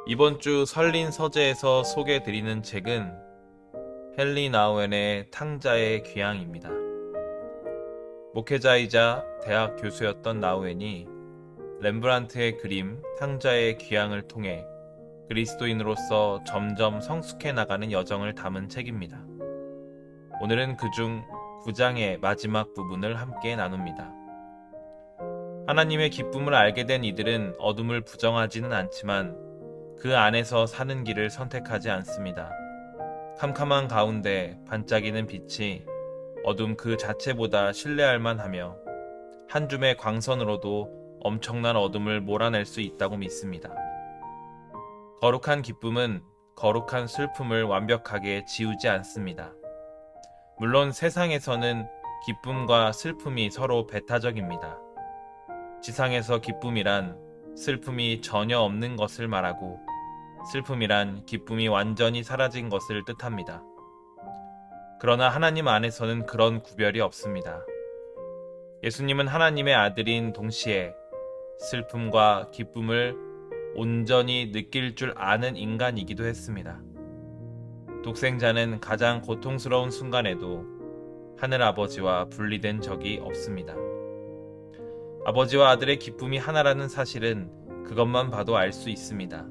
이번 주 설린 서재에서 소개해드리는 책은 헨리 나우엔의 탕자의 귀향입니다. 목회자이자 대학 교수였던 나우엔이 렘브란트의 그림 탕자의 귀향을 통해 그리스도인으로서 점점 성숙해 나가는 여정을 담은 책입니다. 오늘은 그중 9장의 마지막 부분을 함께 나눕니다. 하나님의 기쁨을 알게 된 이들은 어둠을 부정하지는 않지만 그 안에서 사는 길을 선택하지 않습니다. 캄캄한 가운데 반짝이는 빛이 어둠 그 자체보다 신뢰할 만하며 한 줌의 광선으로도 엄청난 어둠을 몰아낼 수 있다고 믿습니다. 거룩한 기쁨은 거룩한 슬픔을 완벽하게 지우지 않습니다. 물론 세상에서는 기쁨과 슬픔이 서로 배타적입니다. 지상에서 기쁨이란 슬픔이 전혀 없는 것을 말하고 슬픔이란 기쁨이 완전히 사라진 것을 뜻합니다. 그러나 하나님 안에서는 그런 구별이 없습니다. 예수님은 하나님의 아들인 동시에 슬픔과 기쁨을 온전히 느낄 줄 아는 인간이기도 했습니다. 독생자는 가장 고통스러운 순간에도 하늘아버지와 분리된 적이 없습니다. 아버지와 아들의 기쁨이 하나라는 사실은 그것만 봐도 알 수 있습니다.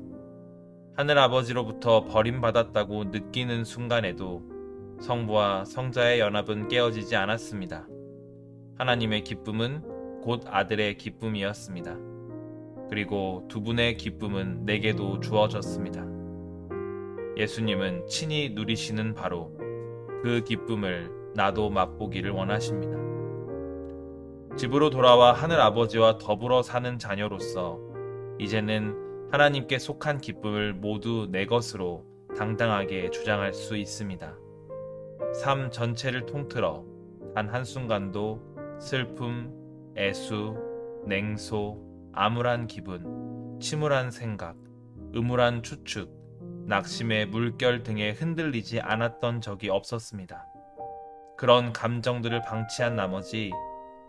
하늘아버지로부터 버림받았다고 느끼는 순간에도 성부와 성자의 연합은 깨어지지 않았습니다. 하나님의 기쁨은 곧 아들의 기쁨이었습니다. 그리고 두 분의 기쁨은 내게도 주어졌습니다. 예수님은 친히 누리시는 바로 그 기쁨을 나도 맛보기를 원하십니다. 집으로 돌아와 하늘아버지와 더불어 사는 자녀로서 이제는 하나님께 속한 기쁨을 모두 내 것으로 당당하게 주장할 수 있습니다. 삶 전체를 통틀어 단 한순간도 슬픔, 애수, 냉소, 암울한 기분, 침울한 생각, 음울한 추측, 낙심의 물결 등에 흔들리지 않았던 적이 없었습니다. 그런 감정들을 방치한 나머지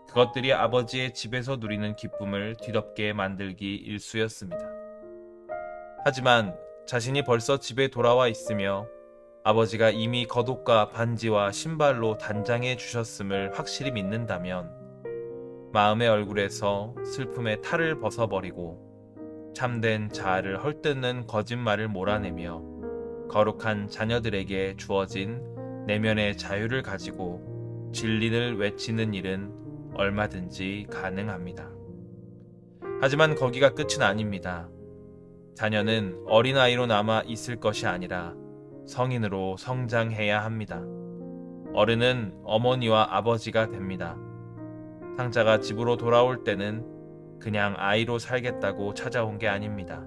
그것들이 아버지의 집에서 누리는 기쁨을 뒤덮게 만들기 일쑤였습니다. 하지만 자신이 벌써 집에 돌아와 있으며 아버지가 이미 겉옷과 반지와 신발로 단장해 주셨음을 확실히 믿는다면 마음의 얼굴에서 슬픔의 탈을 벗어버리고 참된 자아를 헐뜯는 거짓말을 몰아내며 거룩한 자녀들에게 주어진 내면의 자유를 가지고 진리를 외치는 일은 얼마든지 가능합니다. 하지만 거기가 끝은 아닙니다. 자녀는 어린아이로 남아 있을 것이 아니라 성인으로 성장해야 합니다. 어른은 어머니와 아버지가 됩니다. 탕자가 집으로 돌아올 때는 그냥 아이로 살겠다고 찾아온 게 아닙니다.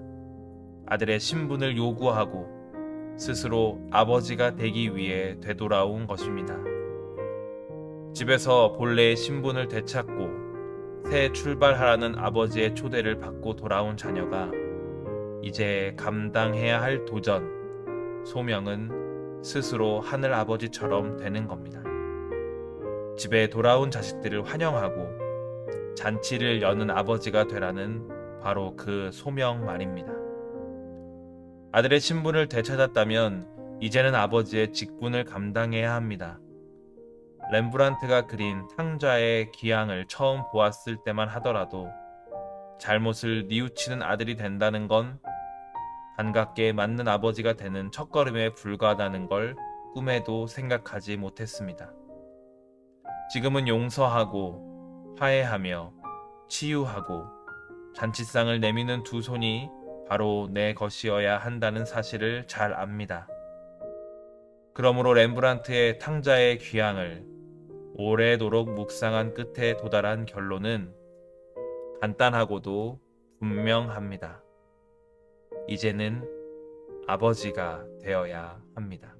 아들의 신분을 요구하고 스스로 아버지가 되기 위해 되돌아온 것입니다. 집에서 본래의 신분을 되찾고 새 출발하라는 아버지의 초대를 받고 돌아온 자녀가 이제 감당해야 할 도전, 소명은 스스로 하늘 아버지처럼 되는 겁니다. 집에 돌아온 자식들을 환영하고 잔치를 여는 아버지가 되라는 바로 그 소명 말입니다. 아들의 신분을 되찾았다면 이제는 아버지의 직분을 감당해야 합니다. 렘브란트가 그린 탕자의 귀향을 처음 보았을 때만 하더라도 잘못을 뉘우치는 아들이 된다는 건 반갑게 맞는 아버지가 되는 첫걸음에 불과하다는 걸 꿈에도 생각하지 못했습니다. 지금은 용서하고 화해하며 치유하고 잔치상을 내미는 두 손이 바로 내 것이어야 한다는 사실을 잘 압니다. 그러므로 렘브란트의 탕자의 귀향을 오래도록 묵상한 끝에 도달한 결론은 간단하고도 분명합니다. 이제는 아버지가 되어야 합니다.